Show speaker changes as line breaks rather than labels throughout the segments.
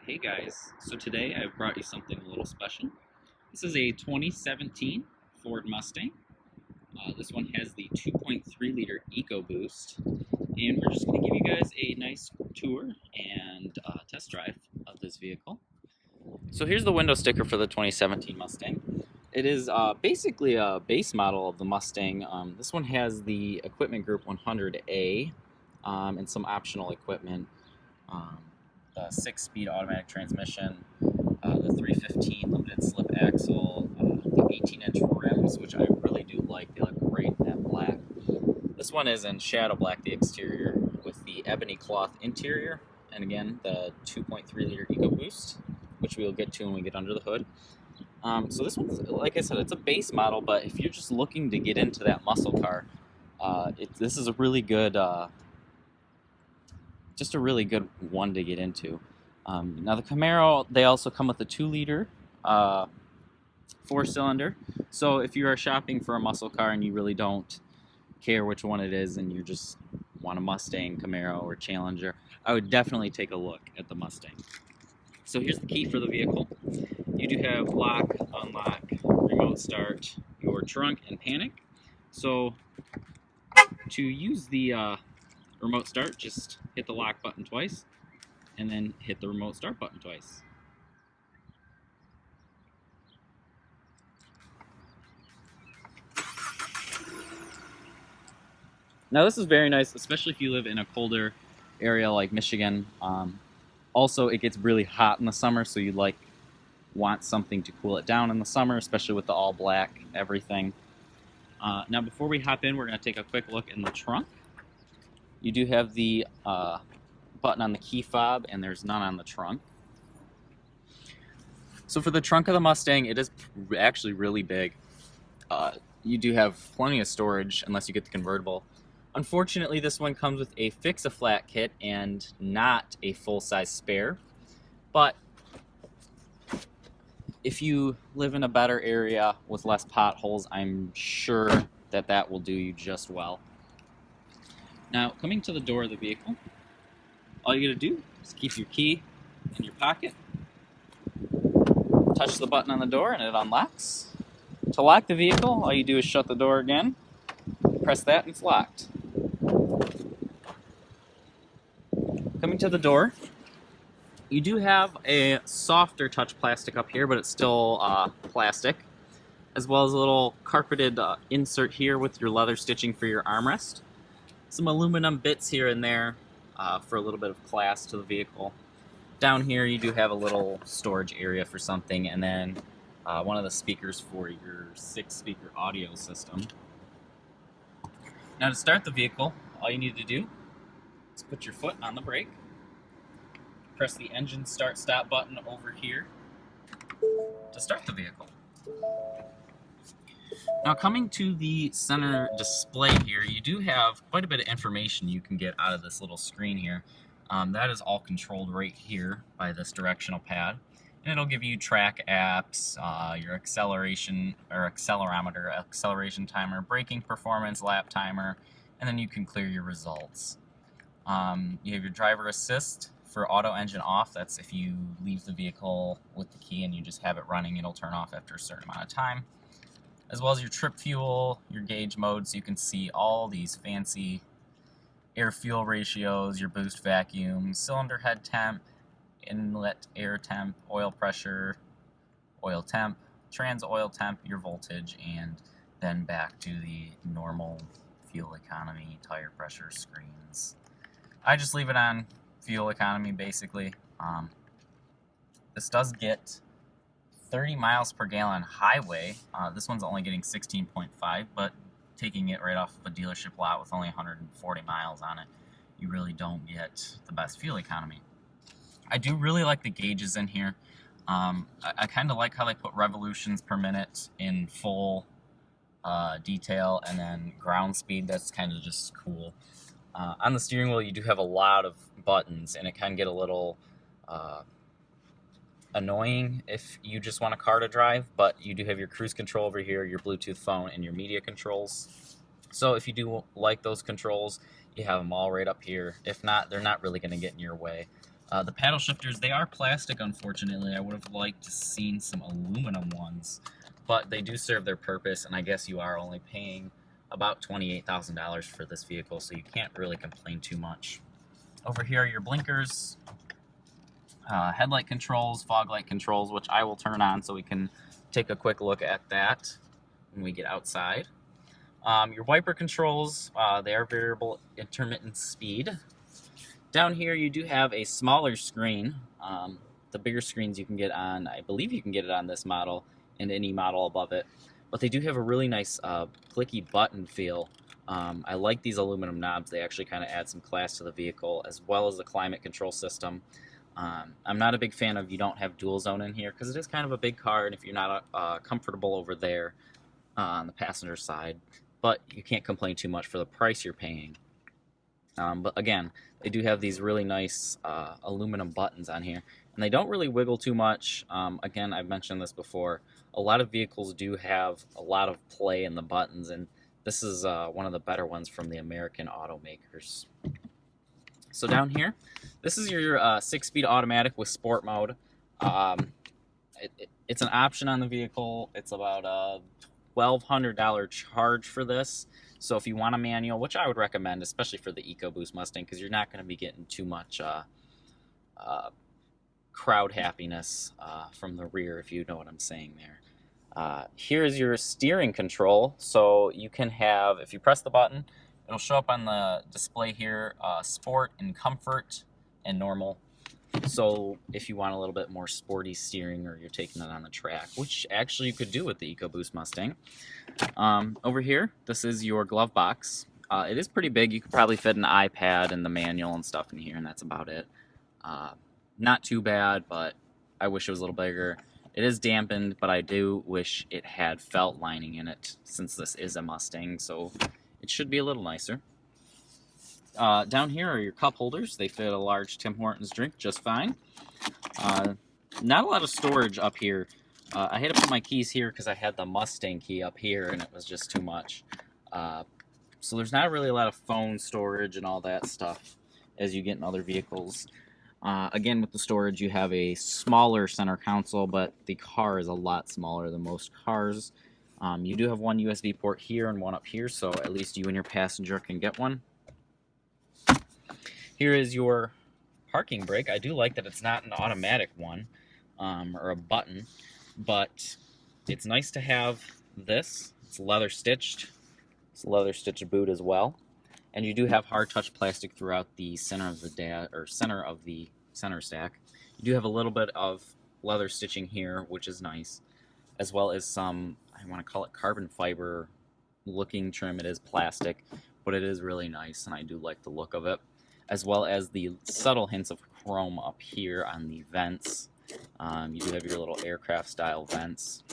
Hey guys, so today I've brought you something a little special. This is a 2017 Ford Mustang. This one has the 2.3 liter EcoBoost, and we're just going to give you guys a nice tour and test drive of this vehicle. So here's the window sticker for the 2017 Mustang. It is basically a base model of the Mustang. This one has the Equipment Group 100A and some optional equipment. The 6-speed automatic transmission, the 315 limited slip axle, the 18-inch rims, which I really do like. They look great in that black. This one is in shadow black, the exterior, with the ebony cloth interior, and again, the 2.3 liter EcoBoost, which we'll get to when we get under the hood. So this one's, like I said, it's a base model, but if you're just looking to get into that muscle car, this is a really good just a really good one to get into. Now the Camaro, they also come with a 2-liter 4-cylinder. So if you are shopping for a muscle car and you really don't care which one it is and you just want a Mustang, Camaro, or Challenger, I would definitely take a look at the Mustang. So here's the key for the vehicle. You do have lock, unlock, remote start, your trunk, and panic. So to use the remote start, just hit the lock button twice and then hit the remote start button twice. Now this is very nice, especially if you live in a colder area like Michigan. Also, it gets really hot in the summer, so you want something to cool it down in the summer, especially with the all black everything. Now before we hop in, we're going to take a quick look in the trunk. You do have the button on the key fob, and there's none on the trunk. So for the trunk of the Mustang, it is actually really big. You do have plenty of storage, unless you get the convertible. Unfortunately, this one comes with a fix-a-flat kit and not a full-size spare. But if you live in a better area with less potholes, I'm sure that that will do you just well. Now, coming to the door of the vehicle, all you gotta do is keep your key in your pocket, touch the button on the door, and it unlocks. To lock the vehicle, all you do is shut the door again, press that, and it's locked. Coming to the door, you do have a softer touch plastic up here, but it's still plastic, as well as a little carpeted insert here with your leather stitching for your armrest. Some aluminum bits here and there for a little bit of class to the vehicle. Down here you do have a little storage area for something, and then one of the speakers for your 6-speaker audio system. Now to start the vehicle, all you need to do is put your foot on the brake, press the engine start-stop button over here to start the vehicle. Now coming to the center display here, you do have quite a bit of information you can get out of this little screen here. That is all controlled right here by this directional pad. And it'll give you track apps, your acceleration or accelerometer, acceleration timer, braking performance, lap timer, and then you can clear your results. You have your driver assist for auto engine off. That's if you leave the vehicle with the key and you just have it running, it'll turn off after a certain amount of time. As well as your trip fuel, your gauge mode, so you can see all these fancy air-fuel ratios, your boost vacuum, cylinder head temp, inlet air temp, oil pressure, oil temp, trans oil temp, your voltage, and then back to the normal fuel economy tire pressure screens. I just leave it on fuel economy basically. This does get 30 miles per gallon highway. This one's only getting 16.5, but taking it right off of a dealership lot with only 140 miles on it, you really don't get the best fuel economy. I do really like the gauges in here. I kind of like how they put revolutions per minute in full detail, and then ground speed, that's kind of just cool. On the steering wheel, you do have a lot of buttons, and it can get a little annoying if you just want a car to drive, but you do have your cruise control over here, your Bluetooth phone, and your media controls. So if you do like those controls, you have them all right up here. If not, they're not really going to get in your way. The paddle shifters, they are plastic, unfortunately. I would have liked to seen some aluminum ones, but they do serve their purpose, and I guess you are only paying about $28,000 for this vehicle, so you can't really complain too much. Over here are your blinkers, headlight controls, fog light controls, which I will turn on so we can take a quick look at that when we get outside. Your wiper controls, they are variable intermittent speed. Down here you do have a smaller screen. The bigger screens you can get on, I believe you can get it on this model and any model above it. But they do have a really nice clicky button feel. I like these aluminum knobs. They actually kind of add some class to the vehicle, as well as the climate control system. I'm not a big fan of you don't have dual zone in here because it is kind of a big car, and if you're not comfortable over there on the passenger side, but you can't complain too much for the price you're paying. But again, they do have these really nice aluminum buttons on here, and they don't really wiggle too much. Again, I've mentioned this before. A lot of vehicles do have a lot of play in the buttons, and this is one of the better ones from the American automakers. So down here, this is your 6-speed automatic with sport mode. It's an option on the vehicle. It's about a $1,200 charge for this. So if you want a manual, which I would recommend, especially for the EcoBoost Mustang, because you're not going to be getting too much crowd happiness from the rear, if you know what I'm saying there. Here's your steering control. So you can have, if you press the button, it'll show up on the display here, sport and comfort and normal. So if you want a little bit more sporty steering, or you're taking it on the track, which actually you could do with the EcoBoost Mustang. Over here, this is your glove box. It is pretty big. You could probably fit an iPad and the manual and stuff in here, and that's about it. Not too bad, but I wish it was a little bigger. It is dampened, but I do wish it had felt lining in it, since this is a Mustang, so it should be a little nicer. Down here are your cup holders. They fit a large Tim Hortons drink just fine. Not a lot of storage up here. I had to put my keys here because I had the Mustang key up here and it was just too much. So there's not really a lot of phone storage and all that stuff as you get in other vehicles. Again, with the storage, you have a smaller center console, but the car is a lot smaller than most cars. You do have one USB port here and one up here, so at least you and your passenger can get one. Here is your parking brake. I do like that it's not an automatic one or a button, but it's nice to have this. It's leather stitched. It's a leather stitched boot as well, and you do have hard touch plastic throughout the center of the center stack. You do have a little bit of leather stitching here, which is nice, as well as some, I want to call it carbon fiber looking trim. It is plastic, but it is really nice, and I do like the look of it, as well as the subtle hints of chrome up here on the vents. You do have your little aircraft style vents.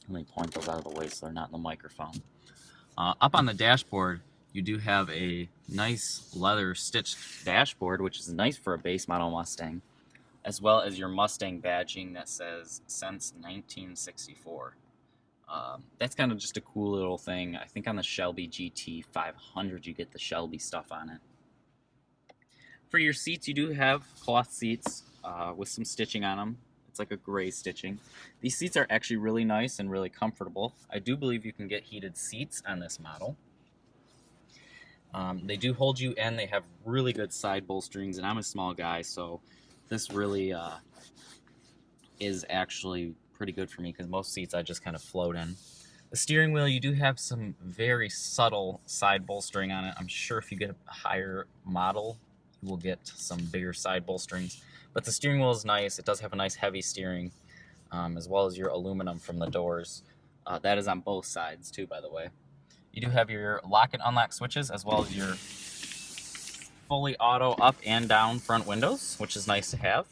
Let me point those out of the way so they're not in the microphone. Up on the dashboard, you do have a nice leather stitched dashboard, which is nice for a base model Mustang, as well as your Mustang badging that says since 1964. That's kind of just a cool little thing. I think on the Shelby GT 500 you get the Shelby stuff on it. For your seats, you do have cloth seats with some stitching on them. It's like a gray stitching. These seats are actually really nice and really comfortable. I do believe you can get heated seats on this model. They do hold you in. They have really good side bolsterings, and I'm a small guy, so this really is actually pretty good for me because most seats I just kind of float in. The steering wheel, you do have some very subtle side bolstering on it. I'm sure if you get a higher model, you will get some bigger side bolsterings. But the steering wheel is nice. It does have a nice heavy steering, as well as your aluminum from the doors. That is on both sides too, by the way. You do have your lock and unlock switches, as well as your fully auto up and down front windows, which is nice to have.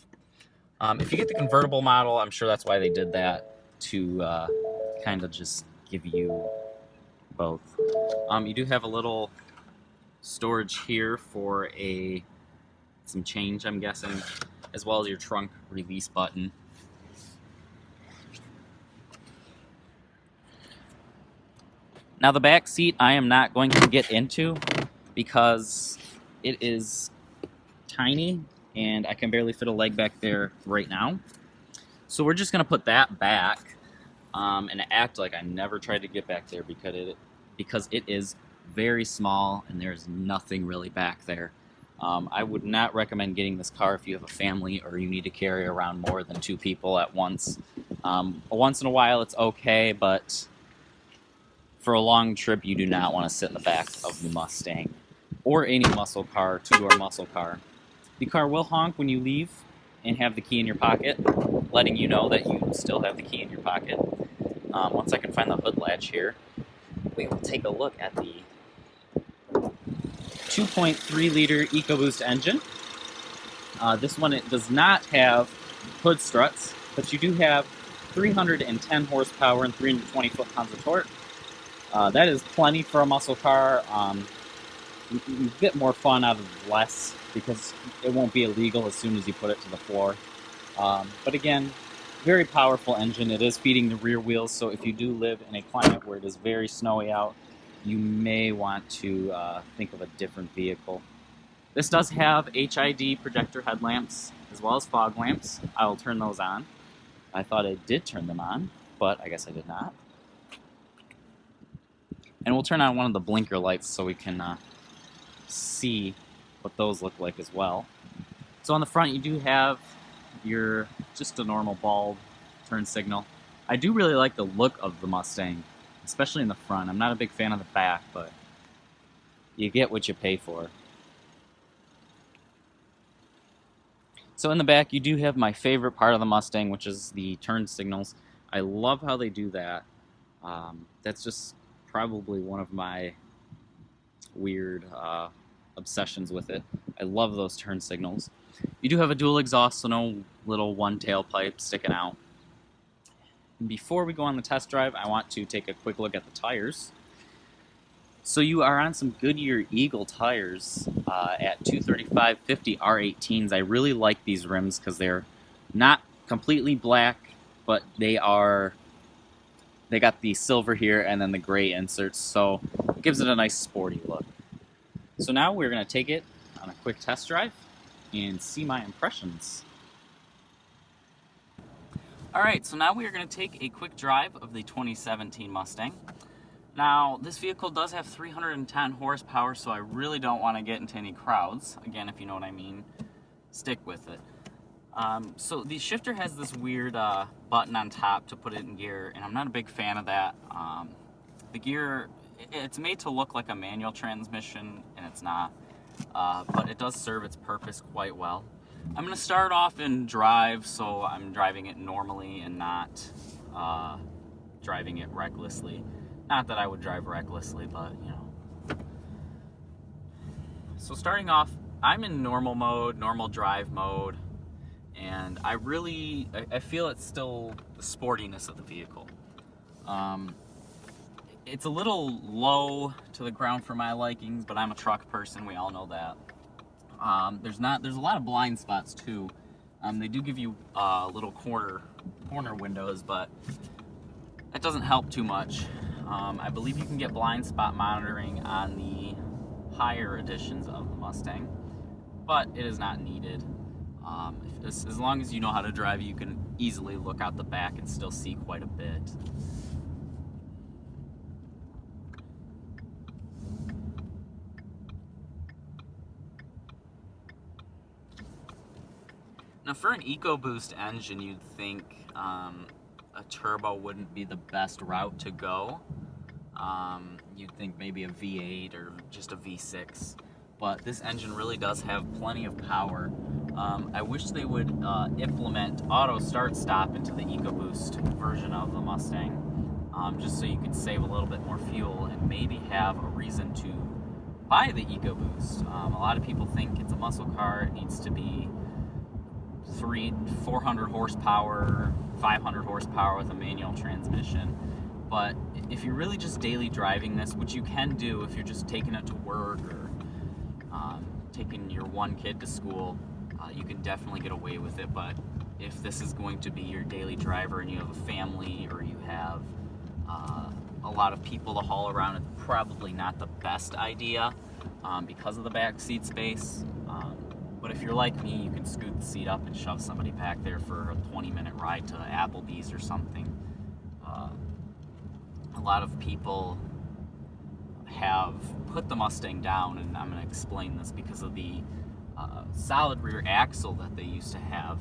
If you get the convertible model, I'm sure that's why they did that, to kind of just give you both. You do have a little storage here for some change, I'm guessing, as well as your trunk release button. Now the back seat I am not going to get into because it is tiny and I can barely fit a leg back there right now. So we're just going to put that back and act like I never tried to get back there because it is very small and there's nothing really back there. I would not recommend getting this car if you have a family or you need to carry around more than 2 people at once. Once in a while it's okay, but for a long trip you do not want to sit in the back of the Mustang or any muscle car, 2-door muscle car. The car will honk when you leave and have the key in your pocket, letting you know that you still have the key in your pocket. Once I can find the hood latch here, we will take a look at the 2.3 liter EcoBoost engine. This one, it does not have hood struts, but you do have 310 horsepower and 320 foot-pounds of torque. That is plenty for a muscle car. You get more fun out of less because it won't be illegal as soon as you put it to the floor. But again, very powerful engine. It is feeding the rear wheels, so if you do live in a climate where it is very snowy out, you may want to think of a different vehicle. This does have HID projector headlamps as well as fog lamps. I will turn those on. I thought I did turn them on, but I guess I did not. And we'll turn on one of the blinker lights so we can see what those look like as well. So on the front you do have your just a normal bulb turn signal. I do really like the look of the Mustang, especially in the front. I'm not a big fan of the back, but you get what you pay for. So in the back you do have my favorite part of the Mustang, which is the turn signals. I love how they do that. That's just probably one of my weird obsessions with it. I love those turn signals. You do have a dual exhaust, so no little one tailpipe sticking out. And before we go on the test drive, I want to take a quick look at the tires. So you are on some Goodyear Eagle tires at 235/50 R18s. I really like these rims because they're not completely black, but they got the silver here and then the gray inserts, so it gives it a nice sporty look. So now we're going to take it on a quick test drive and see my impressions. Alright, so now we are going to take a quick drive of the 2017 Mustang. Now, this vehicle does have 310 horsepower, so I really don't want to get into any crowds. Again, if you know what I mean, stick with it. So the shifter has this weird button on top to put it in gear, and I'm not a big fan of that. The gear, it's made to look like a manual transmission, and it's not. But it does serve its purpose quite well. I'm going to start off in drive, so I'm driving it normally and not driving it recklessly. Not that I would drive recklessly, but you know. So starting off, I'm in normal mode, normal drive mode, and I feel it's still the sportiness of the vehicle. It's a little low to the ground for my likings, but I'm a truck person, we all know that. There's a lot of blind spots too. They do give you little corner windows, but that doesn't help too much. I believe you can get blind spot monitoring on the higher editions of the Mustang, but it is not needed. As long as you know how to drive, you can easily look out the back and still see quite a bit. Now for an EcoBoost engine, you'd think a turbo wouldn't be the best route to go. You'd think maybe a V8 or just a V6, but this engine really does have plenty of power. I wish they would implement auto start stop into the EcoBoost version of the Mustang, just so you could save a little bit more fuel and maybe have a reason to buy the EcoBoost. A lot of people think it's a muscle car, it needs to be 400 horsepower, 500 horsepower with a manual transmission. But if you're really just daily driving this, which you can do if you're just taking it to work or taking your one kid to school, you can definitely get away with it. But if this is going to be your daily driver and you have a family or you have a lot of people to haul around, it's probably not the best idea because of the back seat space. But if you're like me, you can scoot the seat up and shove somebody back there for a 20-minute ride to Applebee's or something. A lot of people have put the Mustang down, and I'm going to explain this because of the solid rear axle that they used to have.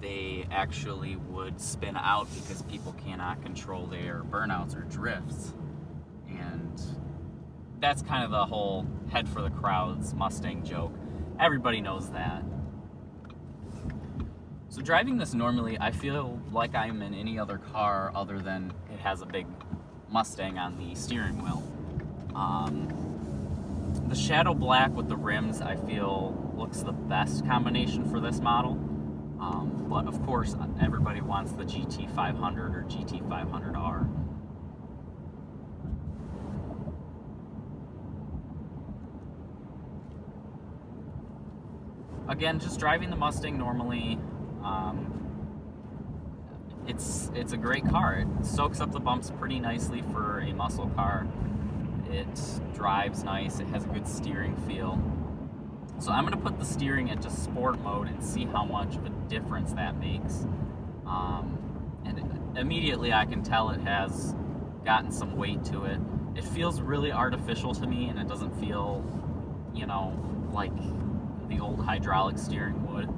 They actually would spin out because people cannot control their burnouts or drifts. And that's kind of the whole head for the crowds Mustang joke. Everybody knows that. So driving this normally, I feel like I'm in any other car other than it has a big Mustang on the steering wheel. The shadow black with the rims, I feel, looks the best combination for this model. But of course, everybody wants the GT500 or GT500R. Again, just driving the Mustang normally, it's a great car. It soaks up the bumps pretty nicely for a muscle car. It drives nice. It has a good steering feel. So I'm going to put the steering into sport mode and see how much of a difference that makes. And immediately I can tell it has gotten some weight to it. It feels really artificial to me, and it doesn't feel, you know, like the old hydraulic steering would.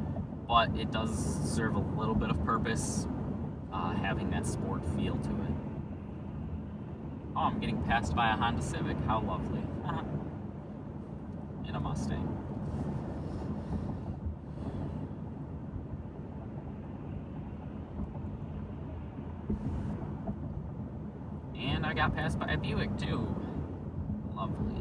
But it does serve a little bit of purpose, having that sport feel to it. Oh, I'm getting passed by a Honda Civic. How lovely. In a Mustang. And I got passed by a Buick too. Lovely.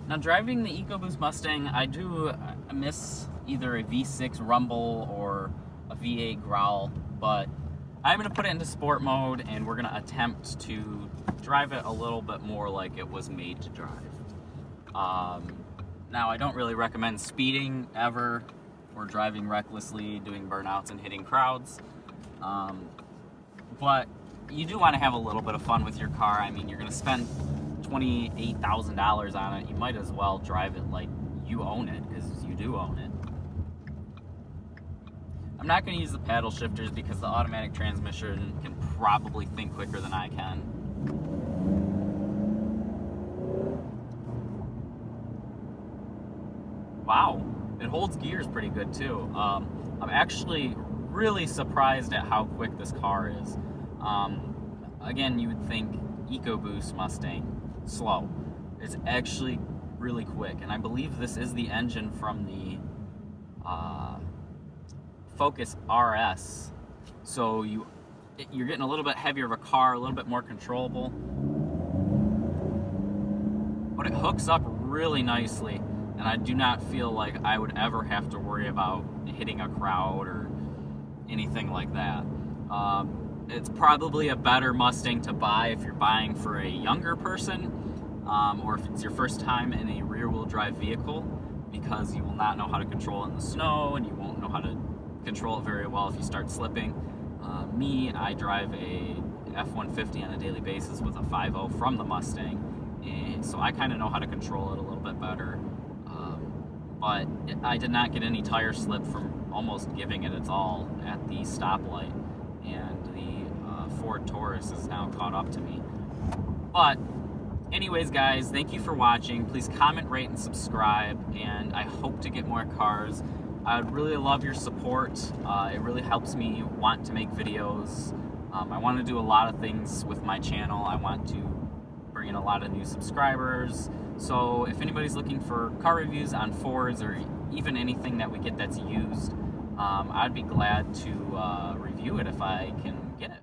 Now, driving the EcoBoost Mustang, I do miss either a V6 rumble or a V8 growl, but I'm going to put it into sport mode, and we're going to attempt to drive it a little bit more like it was made to drive. Now, I don't really recommend speeding ever, or driving recklessly, doing burnouts and hitting crowds, but you do want to have a little bit of fun with your car. I mean, you're going to spend $28,000 on it. You might as well drive it like you own it, because you do own it. I'm not going to use the paddle shifters because the automatic transmission can probably think quicker than I can. Wow, it holds gears pretty good too. I'm actually really surprised at how quick this car is. Again, you would think EcoBoost Mustang slow. It's actually really quick, and I believe this is the engine from the Focus RS, so you're getting a little bit heavier of a car, a little bit more controllable, but it hooks up really nicely, and I do not feel like I would ever have to worry about hitting a crowd or anything like that. It's probably a better Mustang to buy if you're buying for a younger person, or if it's your first time in a rear-wheel drive vehicle, because you will not know how to control it in the snow, and you won't know how to control it very well if you start slipping. I drive a F-150 on a daily basis with a 5.0 from the Mustang, and so I kind of know how to control it a little bit better. But I did not get any tire slip from almost giving it its all at the stoplight, and the Ford Taurus is now caught up to me. But anyways, guys, thank you for watching. Please comment, rate, and subscribe, and I hope to get more cars. I would really love your support. It really helps me want to make videos. I want to do a lot of things with my channel. I want to bring generating a lot of new subscribers. So if anybody's looking for car reviews on Fords or even anything that we get that's used, I'd be glad to review it if I can get it.